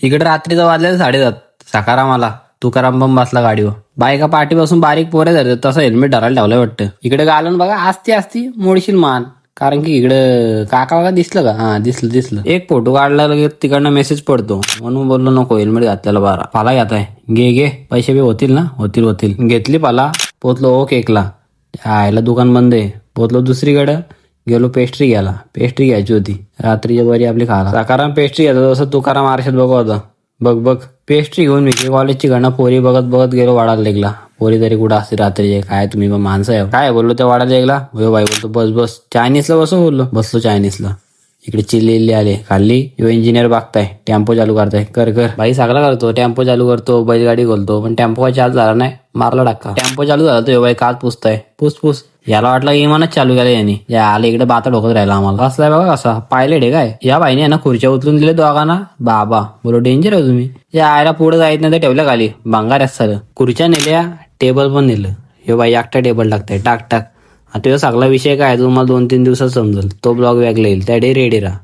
इकडे रात्रीचं वाजले 7:30. सकारामाला तुकाराम बम बसला गाडीवर. बायका पाठीपासून बारीक पोरे धरतात तसं हेल्मेट धरायला ठेवलं वाटतं. इकडे गालन बघा असती मोडशील मान. कारण की इकडं काका बघा दिसलं का? हा दिसलं. एक फोटो काढला लगेच तिकडनं मेसेज पडतो. म्हणून बोललो नको हेल्मेट घातलेला बारा. पाला घेताय घे पैसे बी होतील ना? होतील. घेतली पाला. पोचलो ओ केकला. आयला दुकान बंद आहे. पोचलो दुसरीकडे. गेलो पेस्ट्री घ्यायला. पेस्ट्री घ्यायची होती रात्रीच्या बरी आपली खाला. सकाराम पेस्ट्री घ्यायचा जसं तुकाराम आरशात बघा होता. बघ पेस्ट्री घेऊन मी कॉलेजची गणा पोरी बघत गेलो वाडाला लेगला. पोरी तरी कुठं असते रात्रीचे काय तुम्ही मग माणसं आहे काय बोललो त्या वाडाला लेगला. हो बाई बोलतो बस चायनीजला बोललो. बसलो चायनीजला. इकडे चिल्ली आले खाल्ली. इंजिनियर बघताय टेम्पो चालू करताय कर भाई सगळा करतो. टेम्पो चालू करतो बैलगाडी घोलतो पण टेम्पो काय चालू झाला नाही. मारला टाका. टेम्पो चालू झाला तो बाई काच पुसताय पुस याला वाटलं इमानच चालू केलं यांनी. या आले इकडे बाता ढोकत राहिला आम्हाला. असलाय बघा कसा पायलट आहे काय. या बाईने ना खुर्च्या उचलून दिले दोघांना. बाबा बोलो डेंजर आहे तुम्ही. या आयला पुढे जायचं नाही तर ठेवल्या खाली भांगार सर. खुर्च्या नेल्या टेबल पण नेलं. हे बाई एकटा टेबल टाकताय टाक. आता सगळा विषय काय तुम्हाला 2-3 दिवसात समजेल. तो ब्लॉग वेगळा येईल त्या डे रेडी राहा.